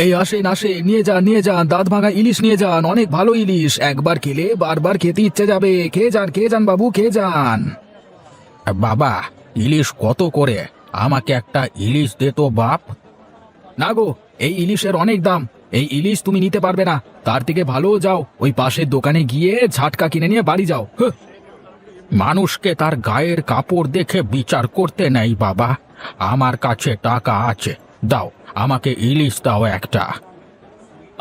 এই আসেন আসেন, নিয়ে যান, দাঁত ভাঙা ইলিশ নিয়ে যান, অনেক ভালো ইলিশ, একবার খেলে বারবার খেতে ইচ্ছে যাবে। খেয়ে যান বাবু, খেয়ে যান। বাবা, ইলিশ কত করে? আমাকে একটা ইলিশ দে তো বাপ। না গো, এই ইলিশের অনেক দাম, এই ইলিশ তুমি নিতে পারবে না। তার থেকে ভালো যাও ওই পাশের দোকানে গিয়ে ঝাটকা কিনে নিয়ে বাড়ি যাও। মানুষকে তার গায়ের কাপড় দেখে বিচার করতে নেই বাবা। আমার কাছে টাকা আছে, দাও আমাকে ইলিশ দাও একটা।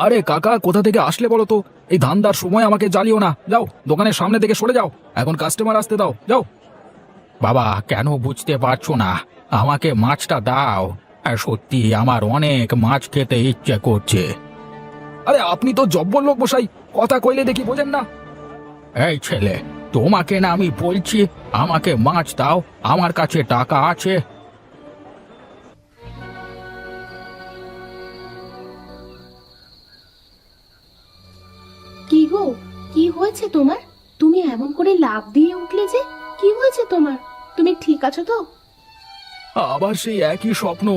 আরে কাকা, কোথা থেকে আসলে বলো তো? এই ধান্দার সময় আমাকে জ্বালিও না, যাও দোকানের সামনে থেকে সরে যাও, এখন কাস্টমার আসতে দাও, যাও। বাবা, কেন বুঝতে পারছো না? আমাকে মাছটা দাও, আর সত্যি আমার অনেক মাছ খেতে ইচ্ছে করছে। আরে আপনি তো জব্বর লোক মশাই, কথা কইলে দেখি বোঝেন না। এই ছেলে, তোমাকে না আমি বলছি আমাকে মাছ দাও, আমার কাছে টাকা আছে। কি গো, কি হয়েছে তোমার? তুমি এমন করে লাফ দিয়ে উঠলে যে? কি হয়েছে তোমার? তুমি ঠিক আছো তো? আবার সেই একই স্বপ্ন।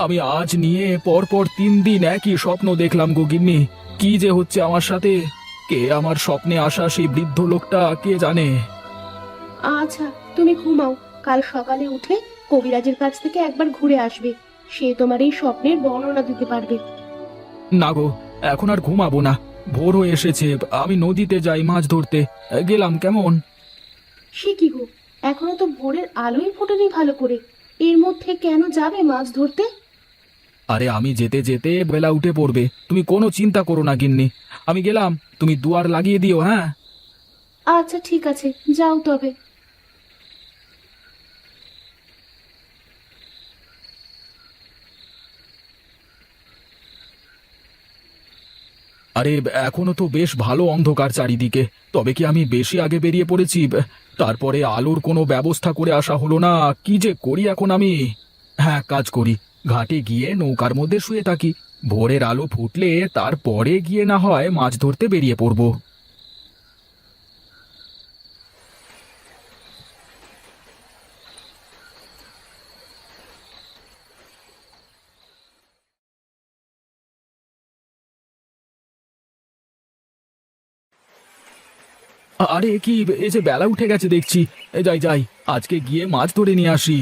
আমি আজ নিয়ে পরপর 3 দিন একই স্বপ্ন দেখলাম গো গিন্নি। কি যে হচ্ছে আমার সাথে? কে আমার স্বপ্নে আসা সেই বৃদ্ধ লোকটা, কে জানে। আচ্ছা, তুমি ঘুমাও। কাল সকালে উঠে কবিরাজের কাছ থেকে একবার ঘুরে আসবে। সে তোমার এই স্বপ্নের বর্ণনা দিতে পারবে। না গো, এখন আর ঘুমাবো না। ভোর হয়ে এসেছে, আমি নদীতে যাই মাছ ধরতে। গেলাম কেমন? সে কি গো, এখনো তো ভোরের আলোই ফোটেনি ভালো করে। এর মধ্যে কেন যাবে মাছ ধরতে? আরে আমি যেতে যেতে বেলা উঠে পড়বে, তুমি কোনো চিন্তা করো না গিন্নি। আমি গেলাম, তুমি দুয়ার লাগিয়ে দিও, হ্যাঁ। আচ্ছা ঠিক আছে, যাও তবে। আরে এখনো তো বেশ ভালো অন্ধকার চারিদিকে, তবে কি আমি বেশি আগে বেরিয়ে পড়েছি? তারপরে আলোর কোনো ব্যবস্থা করে আসা হলো না, কি যে করি এখন আমি। হ্যাঁ, কাজ করি, ঘাটে গিয়ে নৌকার মধ্যে শুয়ে থাকি। ভোরের আলো ফুটলে তারপরে গিয়ে না হয় মাছ ধরতে বেরিয়ে পড়ব। আরে কি, এই যে বেলা উঠে গেছে দেখছি। যাই যাই, আজকে গিয়ে মাছ ধরে নিয়ে আসি।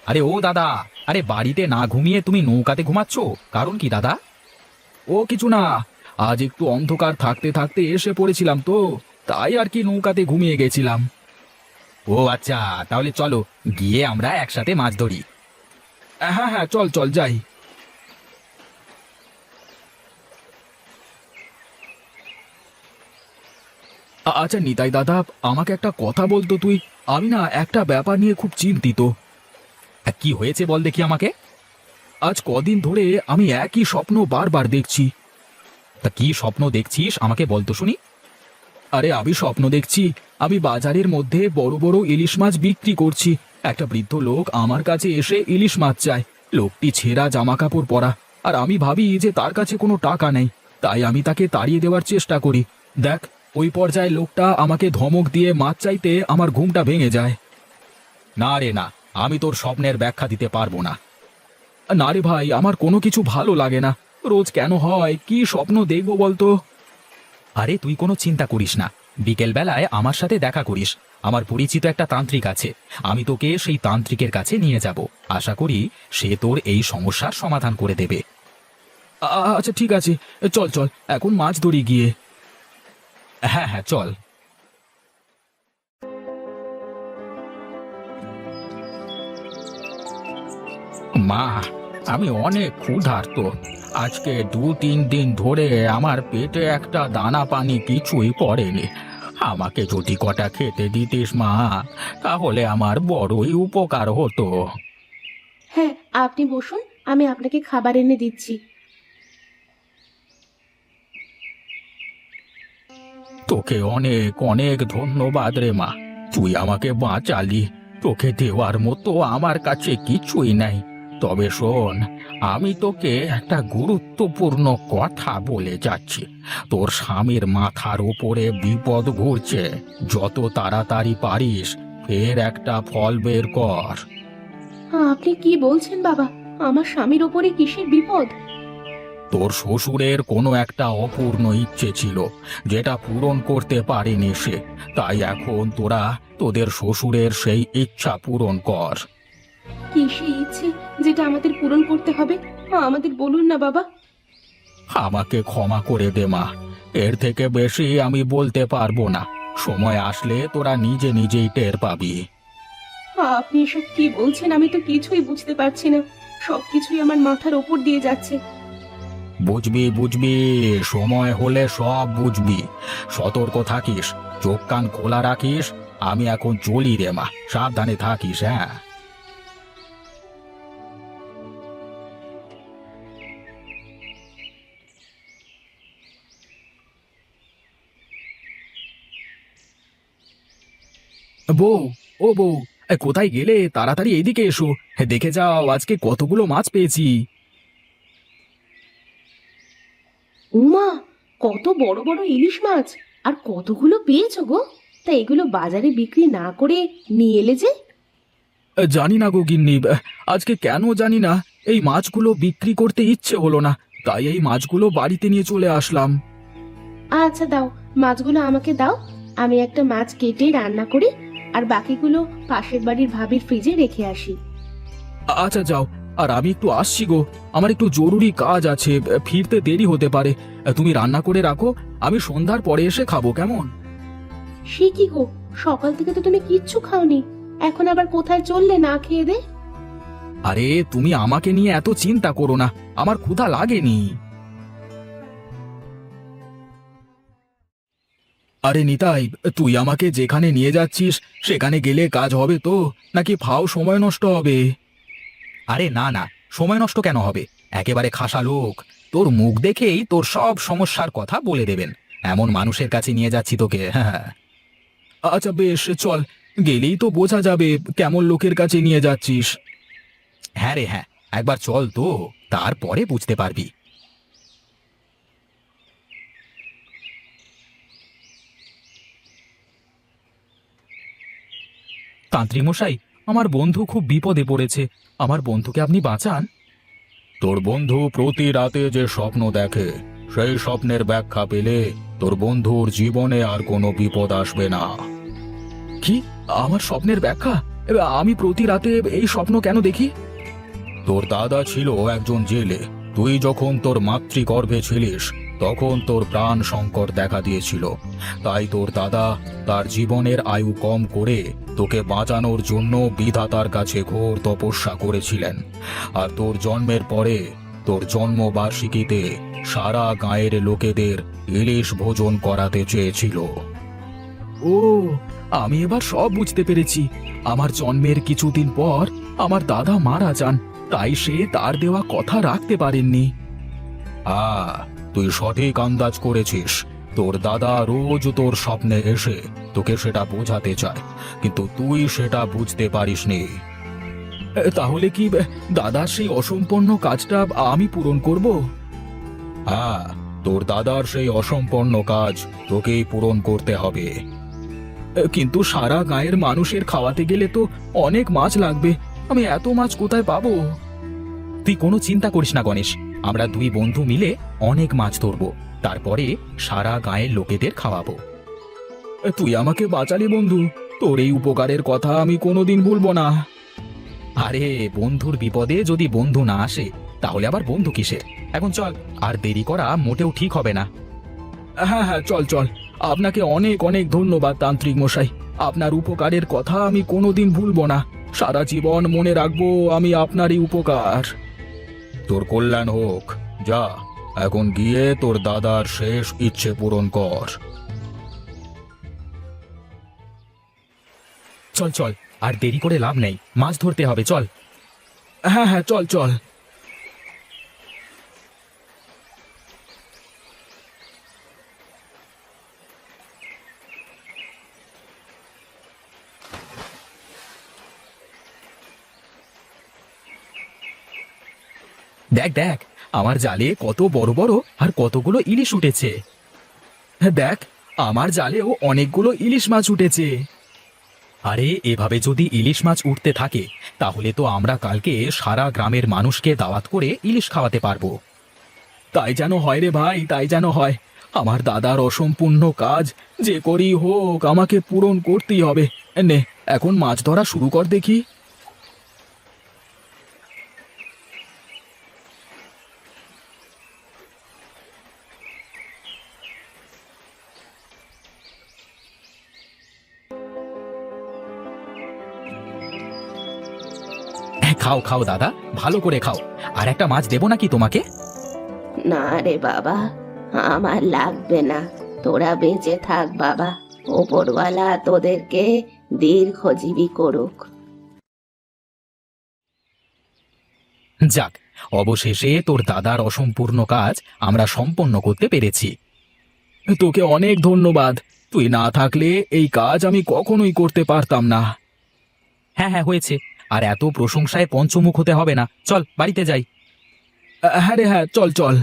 আরে ও দাদা, আরে বাড়িতে না ঘুমিয়ে তুমি নৌকাতে ঘুমাচ্ছ? কারণ কি দাদা? ও কিছু না, আজ একটু অন্ধকার থাকতে থাকতে এসে পড়েছিলাম তো, তাই আর কি নৌকাতে ঘুমিয়ে গেছিলাম। ও আচ্ছা, তাহলে চলো গিয়ে আমরা একসাথে মাছ ধরি। হ্যাঁ হ্যাঁ, চল চল যাই। আচ্ছা নিতাই দাদা, আমাকে একটা কথা বলতো তুই। আমি না একটা ব্যাপার নিয়ে খুব চিন্তিত। কি হয়েছে বল দেখি আমাকে। আজ কদিন ধরে আমি একই স্বপ্ন বারবার দেখছি। তা কি স্বপ্ন দেখছিস আমাকে বলতো শুনি। আরে আমি স্বপ্ন দেখছি, আমি বাজারের মধ্যে বড় বড় ইলিশ মাছ বিক্রি করছি। একটা বৃদ্ধ লোক আমার কাছে এসে ইলিশ মাছ চায়। লোকটি ছেঁড়া জামা কাপড় পরা, আর আমি ভাবি যে তার কাছে কোনো টাকা নেই, তাই আমি তাকে তাড়িয়ে দেওয়ার চেষ্টা করি। দেখ, ওই পর্যায়ে লোকটা আমাকে ধমক দিয়ে মাছ চাইতে আমার ঘুমটা ভেঙে যায়। না রে না, আমি তোর স্বপ্নের ব্যাখ্যা দিতে পারবো না। না রে ভাই, আমার কোনো কিছু ভালো লাগে না। রোজ কেন হয়, কি স্বপ্ন দেখবো বলতো? আরে তুই কোনো চিন্তা করিস না, বিকেল বেলায় আমার সাথে দেখা করিস। আমার পরিচিত একটা তান্ত্রিক আছে, আমি তোকে সেই তান্ত্রিকের কাছে নিয়ে যাব। আশা করি সে তোর এই সমস্যার সমাধান করে দেবে। আচ্ছা ঠিক আছে, চল চল এখন মাছ ধরি গিয়ে। হ্যাঁ হ্যাঁ, চল। মা, আমি অনেক ক্ষুধার্ত। আজকে 2-3 দিন ধরে আমার পেটে একটা দানা পানি কিছুই পড়েনি। আমাকে যদি কটা খেতে দিতিস মা, তাহলে আমার বড়ই উপকার হতো। হ্যাঁ, আপনি বসুন, আমি আপনাকে খাবার এনে দিচ্ছি। তোকে অনেক অনেক ধন্যবাদ রে মা, তুই আমাকে বাঁচালি। তোকে দেওয়ার মতো আমার কাছে কিছুই নাই। তবে শোন, আমি তোকে একটা গুরুত্বপূর্ণ কথা বলে যাচ্ছি। তোর স্বামীর মাথার উপরে বিপদ ঘুরছে। যত তাড়াতাড়ি পারিস ফের একটা ফল বের কর। আপনি কি বলছেন বাবা? আমার স্বামীর ওপরে কিসের বিপদ? তোর শ্বশুরের কোনো একটা অপূর্ণ ইচ্ছে ছিল, যেটা পূরণ করতে পারেনি সে। তাই এখন তোরা তোদের শ্বশুরের সেই ইচ্ছা পূরণ কর। কি সেই ইচ্ছে যেটা আমাদের পূরণ করতে হবে? আমাদের বলুন না বাবা। আমাকে ক্ষমা করে দে মা, এর থেকে বেশি আমি বলতে পারবো না। সময় আসলে তোরা নিজে নিজেই টের পাবি। আপনি এসব কি বলছেন? আমি তো কিছুই বুঝতে পারছি না। সবকিছুই আমার মাথার ওপর দিয়ে যাচ্ছে। বুঝবি বুঝবি, সময় হলে সব বুঝবি। সতর্ক থাকিস, চোখ কান খোলা রাখিস। আমি এখন চলি রে মা, সাবধানে থাকিস। হ্যাঁ, বউ, ও বউ, কোথায় গেলে? তাড়াতাড়ি এদিকে এসো। দেখে যাও আজকে কতগুলো মাছ পেয়েছি। উমা, কত বড় বড় ইলিশ মাছ! আর কতগুলো পেয়েছো গো? তা এগুলো বাজারে বিক্রি না করে নিয়ে এলে যে? জানি না গো গিন্নি, আজকে কেন জানি না এই মাছগুলো বিক্রি করতে ইচ্ছে হলো না, তাই এই মাছগুলো বাড়িতে নিয়ে চলে আসলাম। আচ্ছা দাও, মাছগুলো আমাকে দাও। আমি একটা মাছ কেটে রান্না করি, আর বাকিগুলো পাশের বাড়ির ভাবির ফ্রিজে রেখে আসি। আচ্ছা যাও, আর আমি একটু আসছি গো, আমার একটু জরুরি কাজ আছে, ফিরতে দেরি হতে পারে। তুমি রান্না করে রাখো, আমি সন্ধ্যার পরে এসে খাবো, কেমন? সে কি গো, সকাল থেকে তো তুমি কিচ্ছু খাওনি, এখন আবার কোথায় চললে না খেয়ে দে? আরে তুমি আমাকে নিয়ে এত চিন্তা করো না, আমার ক্ষুধা লাগেনি। আরে নিতাই, তুই আমাকে যেখানে নিয়ে যাচ্ছিস সেখানে গেলে কাজ হবে তো, নাকি ফাও সময় নষ্ট হবে? আরে না না, সময় নষ্ট কেন হবে? একেবারে খাসা লোক, তোর মুখ দেখেই তোর সব সমস্যার কথা বলে দেবেন। এমন মানুষের কাছে নিয়ে যাচ্ছি তোকে। হ্যাঁ, আচ্ছা বেশ, চল, গেলেই তো বোঝা যাবে কেমন লোকের কাছে নিয়ে যাচ্ছিস। হ্যাঁ রে হ্যাঁ, একবার চল তো, তারপরে বুঝতে পারবি। তান্ত্রিক মশাই, আমার বন্ধু খুব বিপদে পড়েছে, আমার বন্ধুকে আপনি বাঁচান। তোর বন্ধু প্রতি রাতে যে স্বপ্ন দেখে, সেই স্বপ্নের ব্যাখ্যা পেলে তোর বন্ধুর জীবনে আর কোনো বিপদ আসবে না। কি? আমার স্বপ্নের ব্যাখ্যা? আমি প্রতি রাতে এই স্বপ্ন কেন দেখি? তোর দাদা ছিল একজন জেলে। তুই যখন তোর মাতৃগর্ভে ছিলিস তখন তোর প্রাণ সংকট দেখা দিয়েছিল। তাই তোর দাদা তার জীবনের আয়ু কম করে তোকে বাঁচানোর জন্য বিধাতার কাছে ঘোর তপস্যা করেছিলেন। আর তোর জন্মের পরে তোর জন্মবার্ষিকীতে সারা গাঁয়ের লোকেদের ইলিশ ভোজন করাতে চেয়েছিল। ও, আমি এবার সব বুঝতে পেরেছি। আমার জন্মের কিছুদিন পর আমার দাদা মারা যান, তাই সে তার দেওয়া কথা রাখতে পারেননি। তুই সঠিক আন্দাজ করেছিস। তোর দাদা রোজ তোর স্বপ্নে এসে তোকে সেটা বোঝাতে চায়, কিন্তু তুই সেটা বুঝতে পারিসনি। তাহলে কি দাদার সেই অসম্পূর্ণ কাজটা আমি পূরণ করব? হ্যাঁ, তোর দাদার সেই অসম্পূর্ণ কাজ তোকেই পূরণ করতে হবে। কিন্তু সারা গাঁয়ের মানুষের খাওয়াতে গেলে তো অনেক মাছ লাগবে, আমি এত মাছ কোথায় পাবো? তুই কোনো চিন্তা করিস না গণেশ, আমরা দুই বন্ধু মিলে অনেক মাছ ধরবো, তারপরে সারা গাঁয়ের লোকেদের খাওয়াবো। তুই আমাকে বাঁচালি বন্ধু, তোর এই উপকারের কথা আমি কোনোদিন ভুলবো না। আরে বন্ধুর বিপদে যদি বন্ধু না আসে তাহলে আবার বন্ধু কিসের? এখন চল, আর দেরি করা মোটেও ঠিক হবে না। হ্যাঁ হ্যাঁ, চল চল। আপনাকে অনেক অনেক ধন্যবাদ তান্ত্রিক মশাই, আপনার উপকারের কথা আমি কোনোদিন ভুলবো না। সারা জীবন মনে রাখবো আমি আপনারই উপকার। তোর কল্যাণ হোক। যা, এখন গিয়ে তোর দাদার শেষ ইচ্ছে পূরণ কর। চল চল, আর দেরি করে লাভ নেই, মাছ ধরতে হবে, চল। হ্যাঁ হ্যাঁ, চল চল। দেখ দেখ, আমার জালে কত বড় বড় আর কতগুলো ইলিশ উঠেছে। দেখ, আমার জালেও অনেকগুলো ইলিশ মাছ উঠেছে। আরে এভাবে যদি ইলিশ মাছ উঠতে থাকে তাহলে তো আমরা কালকে সারা গ্রামের মানুষকে দাওয়াত করে ইলিশ খাওয়াতে পারবো। তাই যেন হয় রে ভাই, তাই যেন হয়। আমার দাদার অসম্পূর্ণ কাজ যে করি হোক আমাকে পূরণ করতেই হবে। নে, এখন মাছ ধরা শুরু কর দেখি। খাও খাও দাদা, ভালো করে খাও। আর একটা মাছ দেবো নাকি তোমাকে? না রে বাবা, আমার লাগবে না। তোরা বেঁচে থাক বাবা, ওপরওয়ালা তোদেরকে দীর্ঘজীবী করুক। যাক, অবশেষে তোর দাদার অসম্পূর্ণ কাজ আমরা সম্পন্ন করতে পেরেছি। তোকে অনেক ধন্যবাদ। তুই না থাকলে এই কাজ আমি কখনোই করতে পারতাম না। হ্যাঁ হ্যাঁ, হয়েছে। আর এত প্রশংসায় পঞ্চমুখ হতে হবে না, চল বাড়িতে যাই। হ্যাঁ রে হ্যাঁ, চল চল।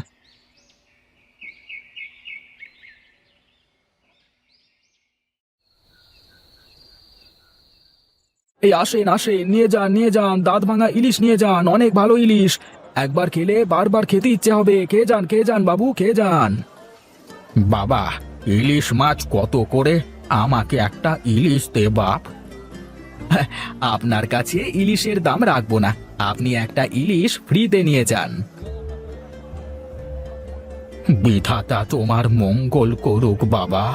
এই আসেন আসেন, নিয়ে যান নিয়ে যান, দাঁত ভাঙা ইলিশ নিয়ে যান, অনেক ভালো ইলিশ। একবার খেলে বারবার খেতে ইচ্ছে হবে। খেয়ে যান বাবু, খেয়ে যান। বাবা, ইলিশ মাছ কত করে? আমাকে একটা ইলিশ দে বাপ। আপনার কাছে ইলিশের দাম রাখবো না, আপনি একটা ইলিশ ফ্রিতে নিয়ে যান। বিধাতা তোমার মঙ্গল করুক বাবা।